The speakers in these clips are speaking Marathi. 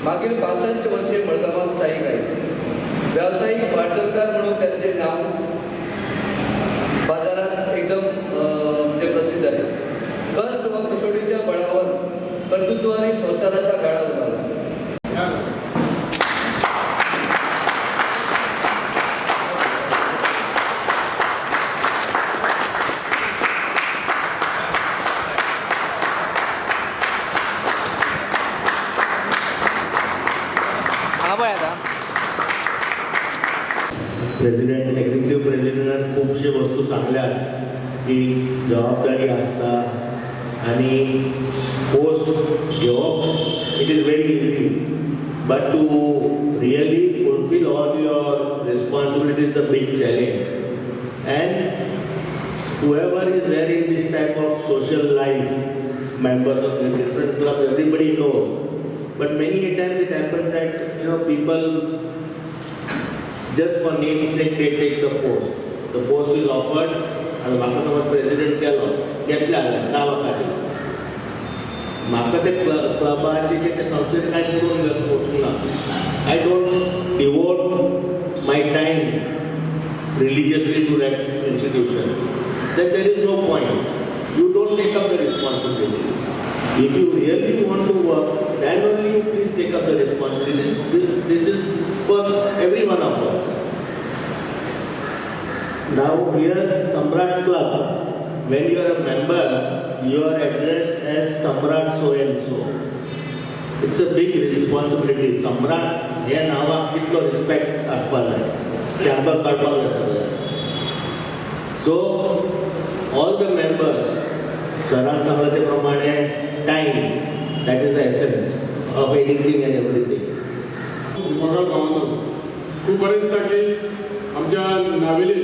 मागील 65 वर्षे मडगावात स्थायिक आहेत. व्यावसायिक वाटणकार म्हणून त्यांचे नाव बाजारात एकदम ते प्रसिद्ध आहे. कष्ट व कसोटीच्या बळावर कर्तृत्वाने संसाराचा गाडा उभारला. प्रेसिडेंट एक्झिक्युटिव्ह प्रेसिडेंटान खुबशे वस्तू सांगल्यात की जबाबदारी आसता आनी पोस्ट घेवप it is very easy but to really fulfil all your responsibility is the big challenge and whoever is there in this type of social life, members of the different clubs, everybody knows. But many a times it happens that people just for name's sake they take the post. The post is offered and म्हाका समज प्रेसिडेंट केलो घेतल्या नांवा खातीर म्हाका ते क्लबाचे ते संस्थेन कांय करून वचूंक ना. I don't devote my time religiously to that institution. Then there is no point. You don't take up the responsibility. If you really want to work, then only you please take up the responsibility. This is for every one of us. Now here, Samrat Club, when you are a member, you are addressed as Samrat so and so. It's a big responsibility. Samrat हे नावाक कितलो रिस्पेक्ट आसपाक जाय तें आमकां कळपाक जाय सगळ्यांक. सो ऑल द मेंबर्स सरान सांगला ते प्रमाणे time that is the essence of anything end everything. म्हाका गांवांत खूब बरें दिसता की आमच्या नावेलीन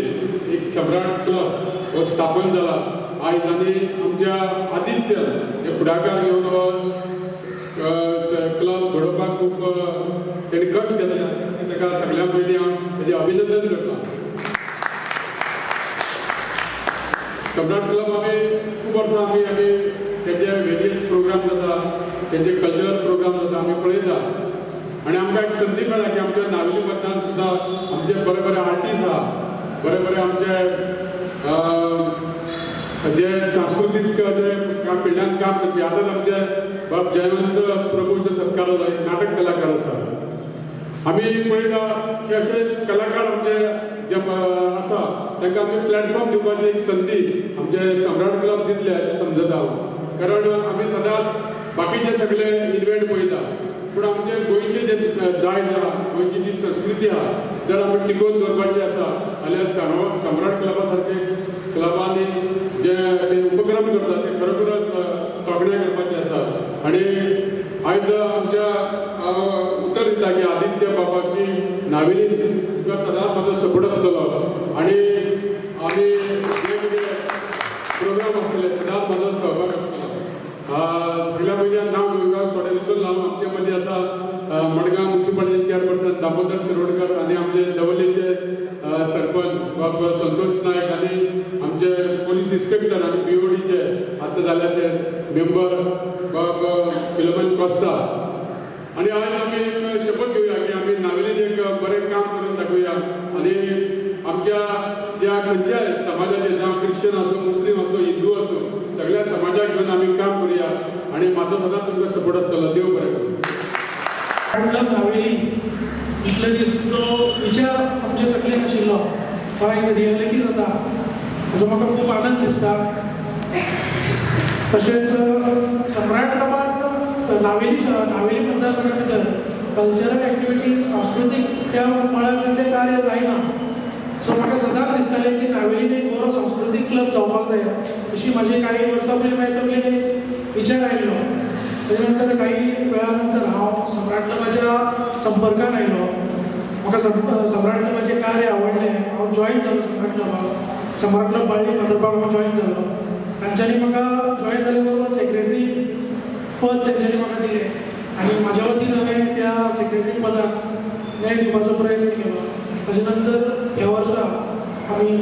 एक सम्राट क्लब हो स्थापन जाला आयज आनी आमच्या आदित्य हे फुडाकार घेवन हो क्लब घडोवपाक खूब तेणी कश्ट घेतले आनी ताका सगळ्यां पयलीं हांव तेजें अभिनंदन करता. सम्राट क्लब आमी खूब वर्सां आमी तेजे वेरियस प्रोग्राम जाता तेजे कल्चरल प्रोग्राम जाता आमी पळयता आनी आमकां एक संदी मेळ्ळा की आमच्या नावेली मतदार सुद्दां आमचे बरे बरे आर्टिस्ट आहा बरे बरे आमचे जे सांस्कृतीक जे फिल्डान काम करपी आतांच आमचे बाब जयवंत प्रभूचो सत्कार जालो नाटक कलाकार आसा. आमी पळयता की अशे कलाकार आमचे जे आसा तांकां आमी प्लॅटफॉर्म दिवपाची एक संदी आमचे सम्राट क्लब दितले अशें समजता हांव. कारण आमी सदांच बाकीचे सगळे इव्हेंट पळयता पूण आमचे गोंयचे जे दायज आहा गोंयची जी संस्कृती आहा जर आमी टिकोवन दवरपाची आसा जाल्यार सम्राट क्लबा सारके क्लबांनी जे ते उपक्रम करतात ते खरोखरच तोखणाय करपाचे आसात. आनी आयज आमच्या उत्तर दिता की आदित्य बाबा की नावेलीन तुका सदांच म्हाजो सपोर्ट आसतलो आनी आमी वेगवेगळे प्रोग्राम आसतले सदांच म्हाजो सहभाग आसतलो. सगळ्या पयलीं नांव गोंयकार सोडे विसरलो हांव. आमचे मदीं आसा मडगांव म्युनिसिपालिटी चेअरपर्सन दामोदर शिरोडकर आनी आमचे दवल्लेचे सरपंच बाब संतोष नायक आनी आमचे पोलीस इन्स्पेक्टर आनी PODचे आतां जाल्यार ते मेंबर बाब फिलोमेन कोस्ता. आनी आयज आमी एक शपथ घेवया की आमी नावेलीन एक बरें काम करून दाखोवया आनी आमच्या ज्या खंयच्याय समाजाचे जावं क्रिश्चन आसूं मुस्लीम आसूं हिंदू आसूं सगळ्या समाजाक घेवन आमी काम करुया आनी म्हाजो सदांच तुमकां सपोर्ट आसतलो. देव बरें करूं. नावेली इतले दीस जो विचार आमचे तकलेन आशिल्लो तो आयज रियलिटी जाता हाचो म्हाका खूब आनंद दिसता. तशेंच सम्राट क्लबान नावेली मतदारसंघा भितर कल्चरल एक्टिविटीज सांस्कृतीक त्या मळार तितलें कार्य जायना. सो म्हाका सदांच दिसतालें की नावेलीन एक बरो सांस्कृतीक क्लब जावपाक जाय अशी म्हाजी काही वर्सां पयलीं म्हाज्या तकलेन विचार आयिल्लो. तेजे नंतर काही वेळा नंतर हांव सम्राट क्लबाच्या संपर्कान आयलो. म्हाका सम्राट क्लबाचें कार्य आवडलें. हांव जॉयन जालो सम्राट क्लबाक. सम्राट क्लब बाळ्ळी फातर्पाक हांव जॉयन जालो. तांच्यांनी म्हाका जॉयन जाले बरोबर सेक्रेटरी पद तेंच्यांनी म्हाका दिलें आनी म्हाज्या वतीन हांवें त्या सेक्रेटरी पदाक न्याय दिवपाचो प्रयत्न केलो. ताचे नंतर ह्या वर्सा आमी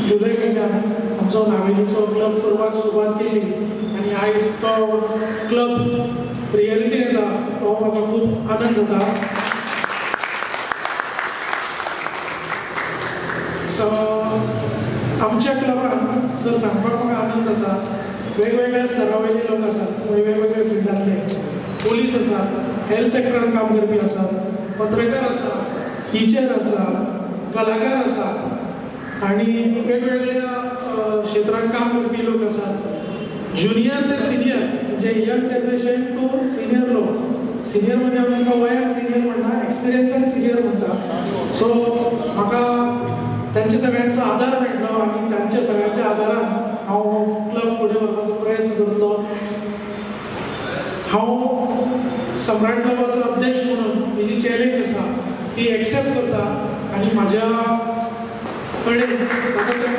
जुलय म्हयन्यात आमचो नावेलीचो क्लब करपाक सुरवात केली आनी आयज तो क्लब रियलिटी येता तो म्हाका खूब आनंद जाता. सो आमच्या क्लबान सर सांगपाक म्हाका आनंद जाता, वेगवेगळ्या स्तरावयले लोक आसात, वेगवेगळे फिल्डांतले, पोलीस आसात, हेल्थ सेक्टरान काम करपी आसात, पत्रकार आसात, टिचर आसात, कलाकार आसात आनी वेगवेगळ्या क्षेत्रांत काम करपी लोक आसात. ज्युनियर ते सिनियर म्हणजे यंग जनरेशन टू सिनियर लोक. सिनियर म्हणजे आमी तांकां वयाक सिनियर म्हणटा, एक्सपिरियन्सान सिनियर म्हणटा. सो म्हाका त्यांच्या सगळ्यांचो आदार मेळटलो आनी तांच्या सगळ्यांच्या आदारान हांव क्लब फुडें व्हरपाचो प्रयत्न करतलो. हांव सम्राट क्लबाचो अध्यक्ष म्हणून ही जी चॅलेंज आसा ती एक्सेप्ट करता आनी म्हाज्या कडेन प्रयत्न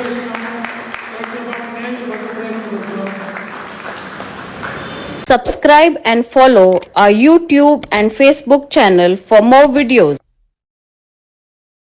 करतलो. Subscribe and follow our YouTube and Facebook channel for more videos.